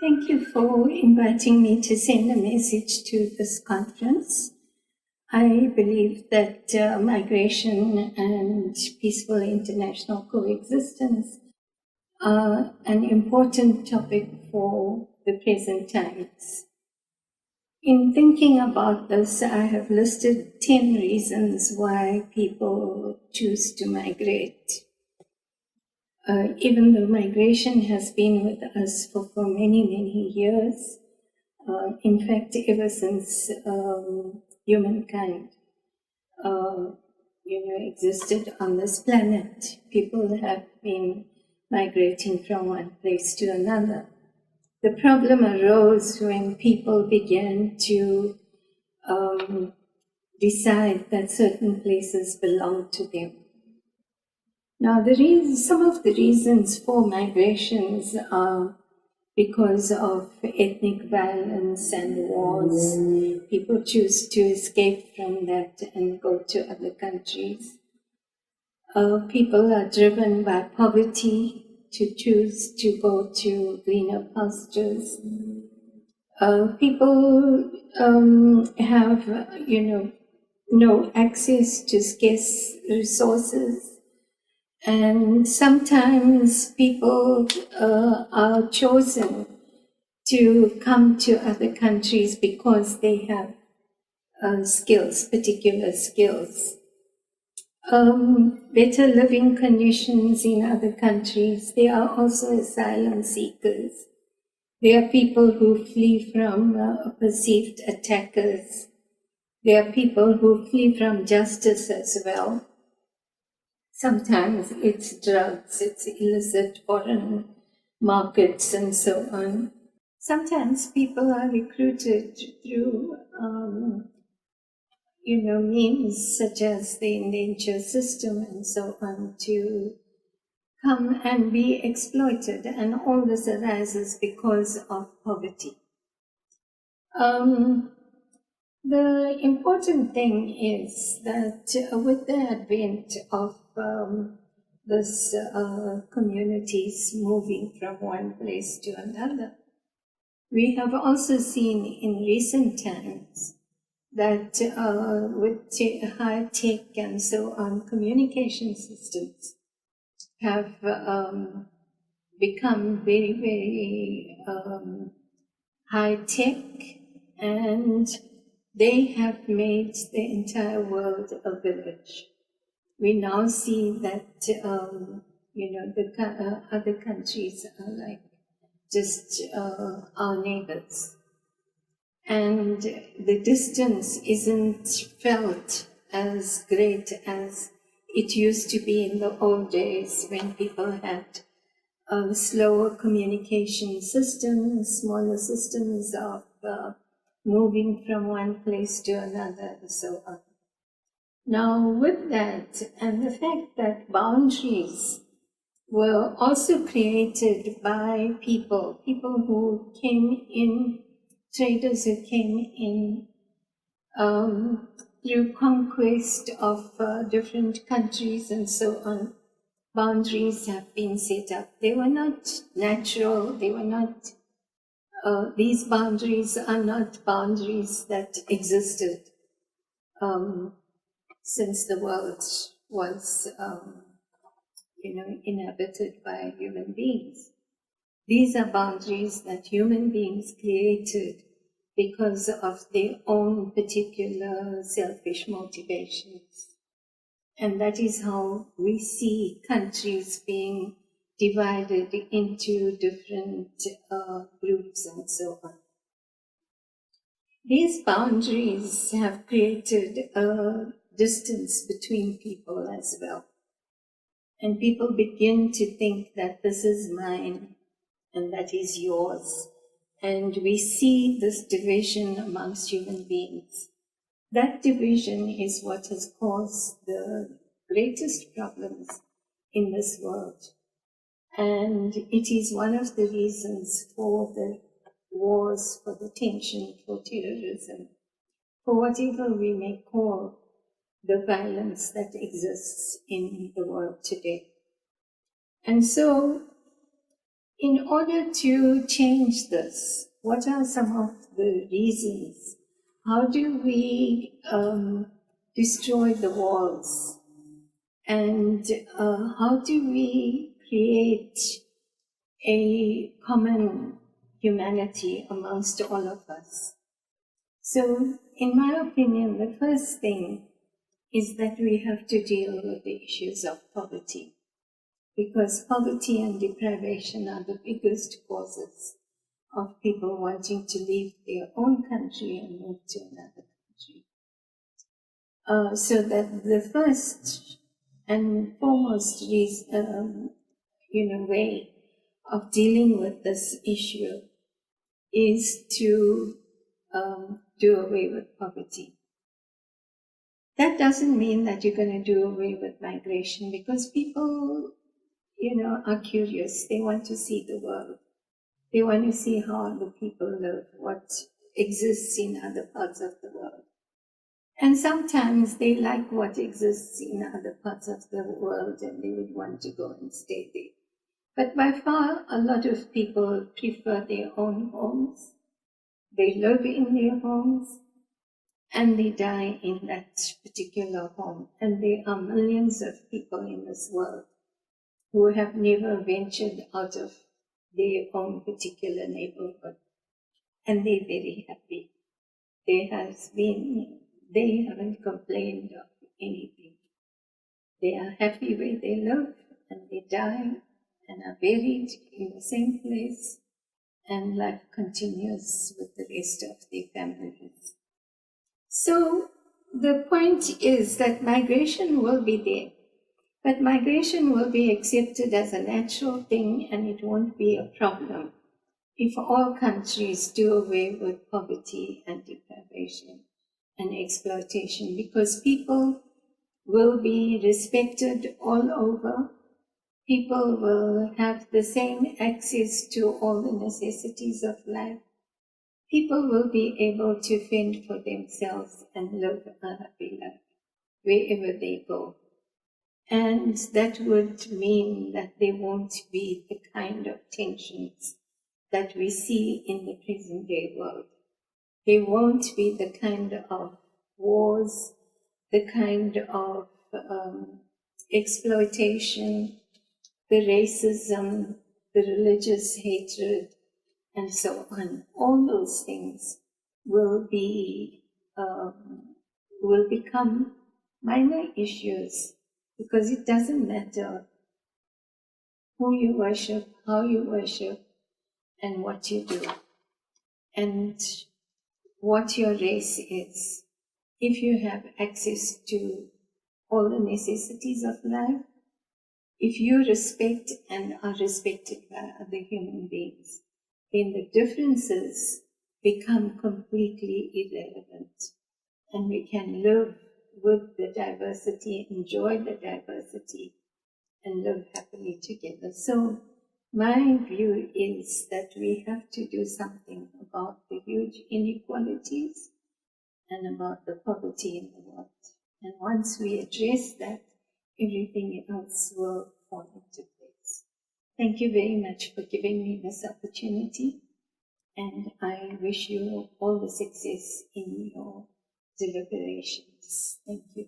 Thank you for inviting me to send a message to this conference. I believe that migration and peaceful international coexistence are an important topic for the present times. In thinking about this, I have listed 10 reasons why people choose to migrate. Even though migration has been with us for many, many years, in fact, ever since humankind, existed on this planet, people have been migrating from one place to another. The problem arose when people began to decide that certain places belong to them. Now, some of the reasons for migrations are because of ethnic violence and wars. People choose to escape from that and go to other countries. People are driven by poverty to choose to go to greener pastures. People have, no access to scarce resources. And sometimes people are chosen to come to other countries because they have particular skills. Better living conditions in other countries. They are also asylum seekers. They are people who flee from perceived attackers. They are people who flee from justice as well. Sometimes it's drugs, it's illicit foreign markets, and so on. Sometimes people are recruited through, means such as the indenture system and so on to come and be exploited, and all this arises because of poverty. The important thing is that with the advent of this communities moving from one place to another, we have also seen in recent times that with high tech and so on, communication systems have become very, very high tech, and they have made the entire world a village. We now see that, the other countries are like just our neighbors. And the distance isn't felt as great as it used to be in the old days when people had slower communication systems, smaller systems of moving from one place to another, and so on. Now, with that, and the fact that boundaries were also created by people who came in, traders who came in through conquest of different countries and so on, boundaries have been set up. They were not natural, they were not these boundaries are not boundaries that existed since the world was, inhabited by human beings. These are boundaries that human beings created because of their own particular selfish motivations. And that is how we see countries being divided into different groups and so on. These boundaries have created a distance between people as well. And people begin to think that this is mine and that is yours. And we see this division amongst human beings. That division is what has caused the greatest problems in this world. And it is one of the reasons for the wars, for the tension, for terrorism, for whatever we may call the violence that exists in the world today. And so in order to change this, what are some of the reasons? How do we destroy the walls? And how do we create a common humanity amongst all of us? So, in my opinion, the first thing is that we have to deal with the issues of poverty, because poverty and deprivation are the biggest causes of people wanting to leave their own country and move to another country. So that the first and foremost reason, way of dealing with this issue is to do away with poverty. That doesn't mean that you're going to do away with migration, because people, are curious. They want to see the world. They want to see how other people live, what exists in other parts of the world. And sometimes they like what exists in other parts of the world and they would want to go and stay there. But by far, a lot of people prefer their own homes. They live in their homes and they die in that particular home. And there are millions of people in this world who have never ventured out of their own particular neighborhood. And they're very happy. They haven't complained of anything. They are happy where they live and they die and are buried in the same place, and life continues with the rest of their families. So the point is that migration will be there, but migration will be accepted as a natural thing and it won't be a problem if all countries do away with poverty and deprivation and exploitation, because people will be respected all over. People will have the same access to all the necessities of life. People will be able to fend for themselves and live a happy life wherever they go. And that would mean that there won't be the kind of tensions that we see in the present day world. There won't be the kind of wars, the kind of exploitation, the racism, the religious hatred, and so on. All those things will become minor issues, because it doesn't matter who you worship, how you worship, and what you do, and what your race is. If you have access to all the necessities of life, if you respect and are respected by other human beings, then the differences become completely irrelevant. And we can live with the diversity, enjoy the diversity, and live happily together. So my view is that we have to do something about the huge inequalities and about the poverty in the world. And once we address that, everything else will fall into place. Thank you very much for giving me this opportunity, and I wish you all the success in your deliberations. Thank you.